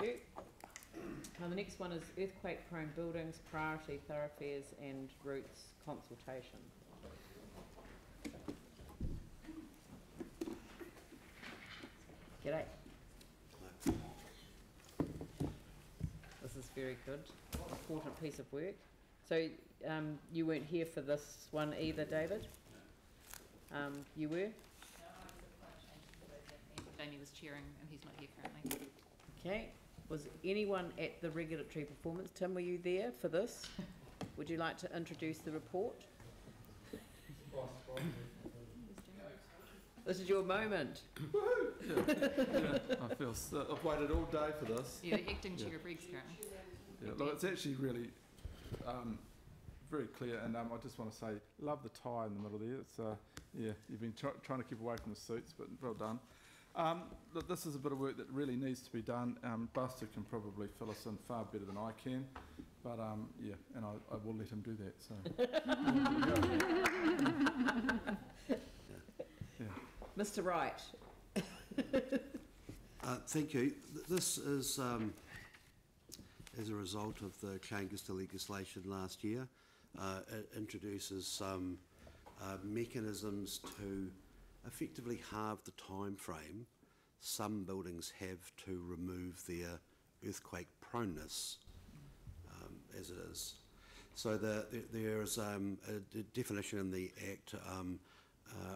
you. Now the next one is earthquake-prone buildings, priority thoroughfares and routes consultation. G'day. This is very good, important piece of work. So you weren't here for this one either, David? You were? No, I was at Jamie was chairing and he's not here currently. Okay. Was anyone at the regulatory performance? Tim, were you there for this? Would you like to introduce the report? This is your moment. Yeah, I feel so. I've waited all day for this. You're the acting chair of Regs currently. Yeah, look, it's actually really very clear, and I just want to say, love the tie in the middle there. It's yeah, you've been trying to keep away from the suits, but well done. Look, this is a bit of work that really needs to be done. Buster can probably fill us in far better than I can, but yeah, and I will let him do that. So, yeah. Mr. Wright. Thank you. This is as a result of the changes to legislation last year. It introduces some mechanisms to effectively halve the time frame some buildings have to remove their earthquake proneness as it is. So there is a definition in the Act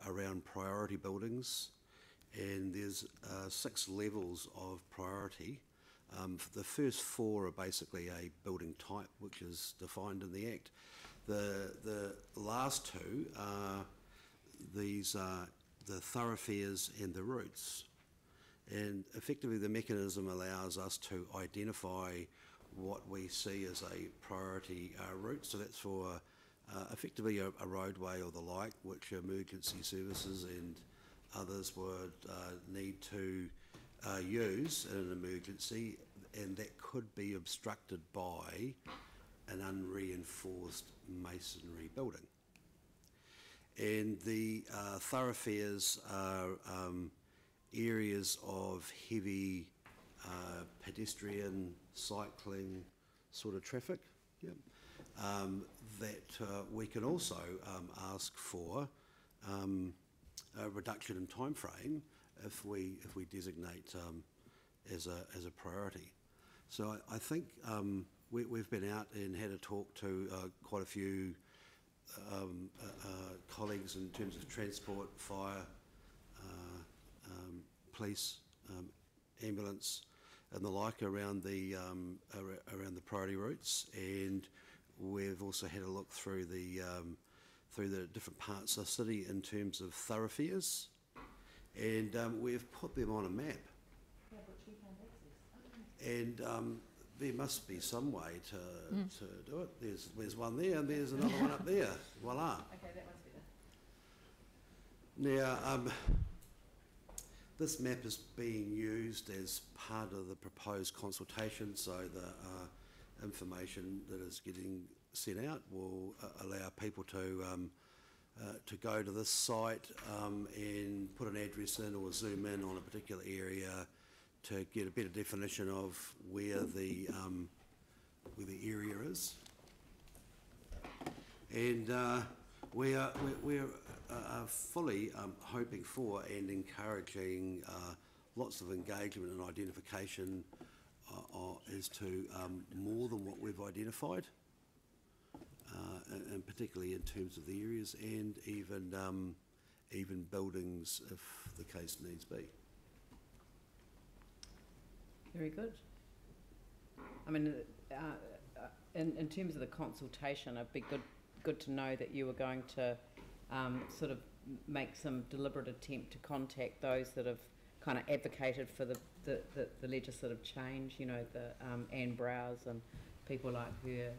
around priority buildings, and there's 6 levels of priority. The first 4 are basically a building type, which is defined in the Act. The last 2 are the thoroughfares and the routes. And effectively the mechanism allows us to identify what we see as a priority route. So that's for effectively a roadway or the like, which emergency services and others would need to use in an emergency, and that could be obstructed by an unreinforced masonry building. And the thoroughfares are areas of heavy pedestrian, cycling sort of traffic, that we can also ask for a reduction in time frame if we designate as a priority. So I think we've been out and had a talk to quite a few colleagues in terms of transport, fire, police, ambulance, and the like around the priority routes, and we've also had a look through the different parts of the city in terms of thoroughfares, and we've put them on a map. And there must be some way to do it. There's one there, and there's another one up there. Voila. Okay, that must be there. Now, this map is being used as part of the proposed consultation, so the information that is getting sent out will allow people to go to this site and put an address in or zoom in on a particular area to get a better definition of where the area is. And we're fully hoping for and encouraging lots of engagement and identification as to more than what we've identified, and particularly in terms of the areas, and even buildings if the case needs be. Very good. I mean, in terms of the consultation, it'd be good to know that you were going to sort of make some deliberate attempt to contact those that have kind of advocated for the legislative change, you know, the Anne Browse and people like her,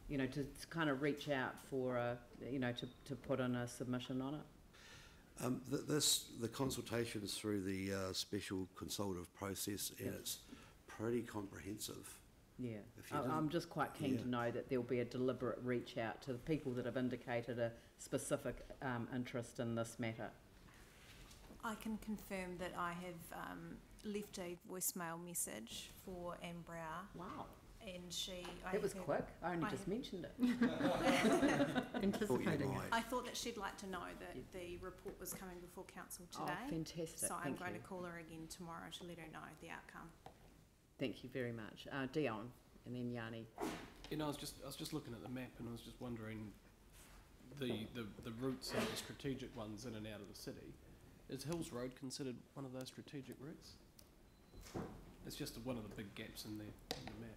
you know, to kind of reach out for you know, to put in a submission on it. The consultation is through the special consultative process, and it's pretty comprehensive. Yeah, I'm just quite keen to know that there'll be a deliberate reach out to the people that have indicated a specific interest in this matter. I can confirm that I have left a voicemail message for Anne Brower, Wow, and that was quick. I only I just have- mentioned it. Thought you Anticipating it. might. I thought that she'd like to know that the report was coming before council Oh, today. fantastic. So I'm Thank going you. to call her again tomorrow to let her know the outcome. Thank you very much. Dion, and then Yanni. You know, I was just looking at the map, and I was just wondering the routes and the strategic ones in and out of the city. Is Hills Road considered one of those strategic routes? It's just one of the big gaps in the map.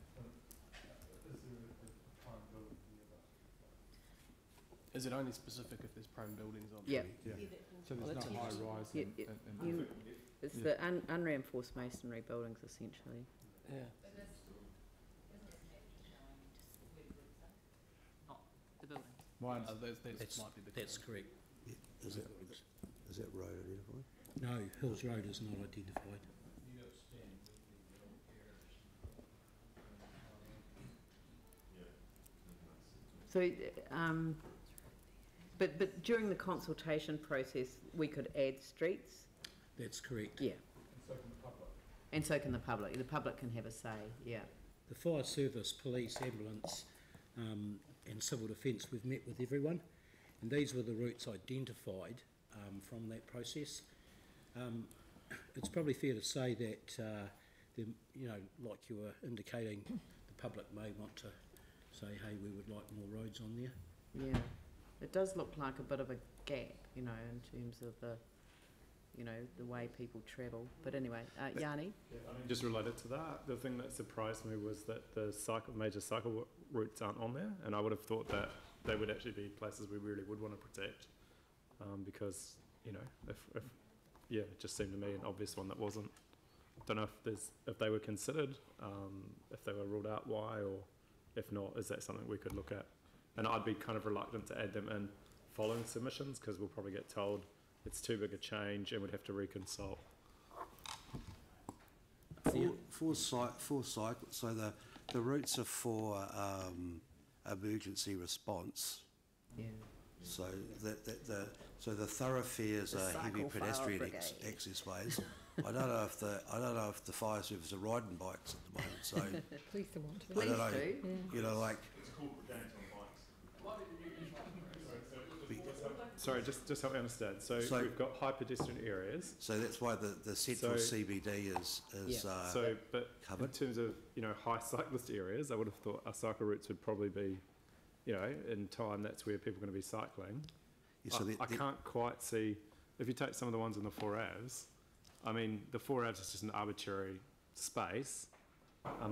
Is it only specific if there's prime buildings on Yeah. Yeah. So Oh, there's that's no high interesting. rise Yeah, and It's Yeah. the unreinforced masonry buildings, essentially. Yeah. Not the building. mine's That's might be the That's correct. Yeah, is that road identified? No, Hills Road is not identified. So, but during the consultation process, we could add streets? That's correct. Yeah. And so can the public. The public can have a say, yeah. The fire service, police, ambulance and civil defence, we've met with everyone, and these were the routes identified from that process. It's probably fair to say that, you know, like you were indicating, the public may want to say, hey, we would like more roads on there. Yeah. It does look like a bit of a gap, you know, in terms of the, you know, the way people travel. But anyway, Yanni? Just related to that, the thing that surprised me was that the major cycle routes aren't on there, and I would have thought that they would actually be places we really would want to protect, because, you know, yeah, it just seemed to me an obvious one that wasn't. Don't know if they were considered, if they were ruled out, why, or if not, is that something we could look at? And I'd be kind of reluctant to add them in following submissions, because we'll probably get told it's too big a change and we'd have to reconsult. For cycle, so the routes are for emergency response. Yeah. So the thoroughfares The are heavy cycle fire pedestrian brigade. access ways. I don't know if the fire service are riding bikes at the moment. So Please don't want to. I Please don't know. do. You know, like Sorry, just help me understand. So we've got high pedestrian areas. so that's why the central So- CBD is But in covered. terms of, you know, high cyclist areas, I would have thought our cycle routes would probably be, you know, in time that's where people are going to be cycling. Yeah, so I can't quite see, if you take some of the ones in the 4Avs, I mean, the 4Avs is just an arbitrary space.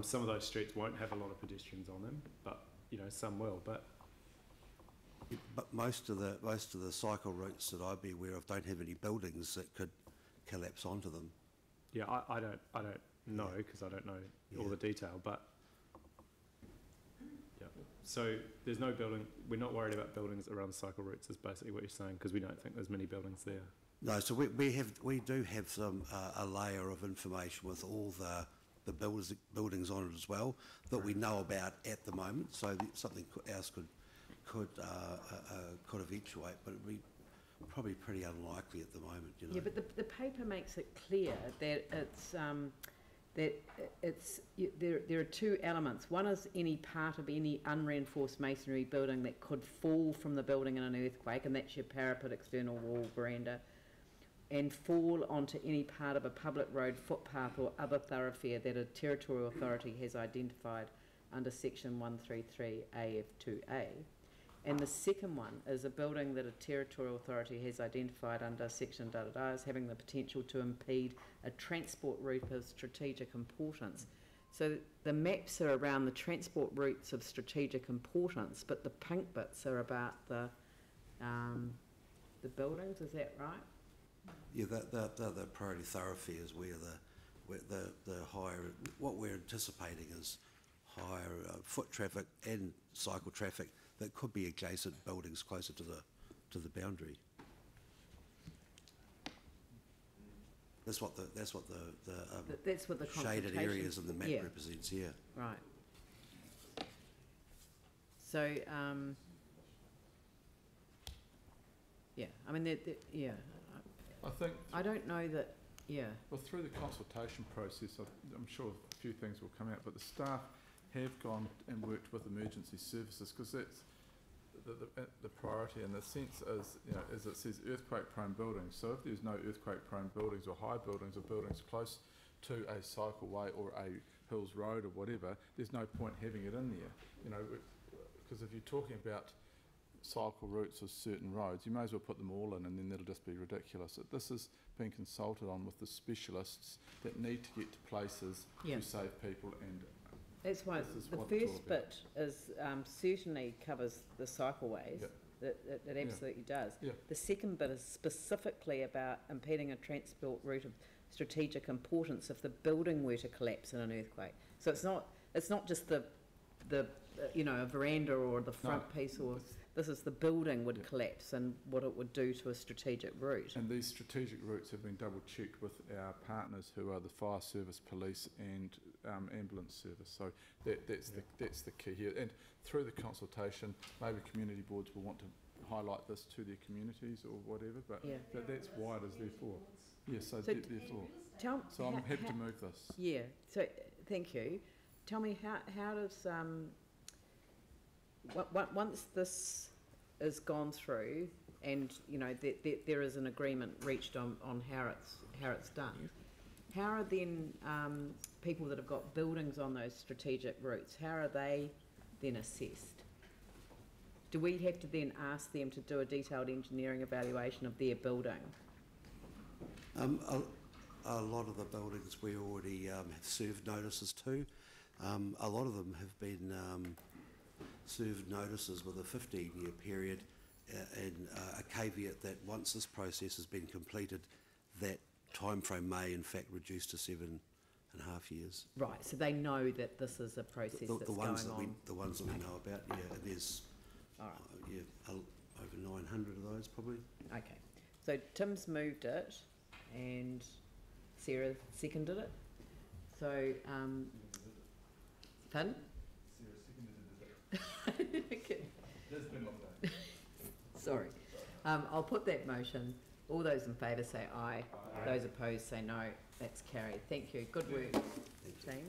Some of those streets won't have a lot of pedestrians on them, but, you know, some will. But most of the cycle routes that I'd be aware of don't have any buildings that could collapse onto them. yeah, I don't know, because I don't know all the detail, but yeah. So there's no building, we're not worried about buildings around the cycle routes, is basically what you're saying, because we don't think there's many buildings there. No, so we do have some a layer of information with all the buildings on it as well that we know about at the moment. So something else could eventuate, but it'd be probably pretty unlikely at the moment. You know. Yeah, but the paper makes it clear that there are two elements. One is any part of any unreinforced masonry building that could fall from the building in an earthquake, and that's your parapet, external wall, veranda, and fall onto any part of a public road, footpath or other thoroughfare that a territorial authority has identified under section 133 AF2A. And the second one is a building that a territorial authority has identified under section da-da-da as having the potential to impede a transport route of strategic importance. So the maps are around the transport routes of strategic importance, but the pink bits are about the buildings, is that right? Yeah, the priority thoroughfares where the higher, what we're anticipating is higher foot traffic and cycle traffic that could be adjacent buildings closer to the boundary. That's what the That's what the shaded consultation- areas in the map yeah. represents. Yeah. Right. So, yeah, I mean, yeah, I think, I don't know that, yeah. well, through the consultation process, I'm sure a few things will come out, but the staff have gone and worked with emergency services, because that's the priority, and the sense is, you know, as it says, earthquake-prone buildings. So if there's no earthquake-prone buildings or high buildings or buildings close to a cycleway or a Hills Road or whatever, there's no point having it in there. You know, because if you're talking about cycle routes or certain roads, you may as well put them all in, and then that'll just be ridiculous. This is being consulted on with the specialists that need to get to places Yeah. to save people, and That's why this is the what it's all first about. bit is certainly covers the cycleways. Yep. It absolutely does. Yeah. The second bit is specifically about impeding a transport route of strategic importance if the building were to collapse in an earthquake. So it's not just the you know, a veranda or the front piece, or this is the building would Yeah. collapse and what it would do to a strategic route. And these strategic routes have been double checked with our partners, who are the fire service, police and ambulance service. So that's the key here. And through the consultation, maybe community boards will want to highlight this to their communities or whatever, but Yeah. that's why it is there for. Yes, so So therefore. Tell So I'm happy to move this. Yeah, so, thank you. Tell me, how does, once this is gone through and, you know, there is an agreement reached on how it's done, how are then, people that have got buildings on those strategic routes, how are they then assessed? Do we have to then ask them to do a detailed engineering evaluation of their building? A lot of the buildings we already have served notices to. A lot of them have been served notices with a 15-year period, and a caveat that once this process has been completed, that timeframe may in fact reduce to 7.5 years. Right, so they know that this is a process that's The ones going on. the ones that we know about, yeah, and there's All right. over 900 of those probably. Okay, so Tim's moved it and Sarah seconded it. So, pardon? Okay. Sorry. I'll put that motion. All those in favour say aye. Those opposed say no. That's carried. Thank you. Good work, team.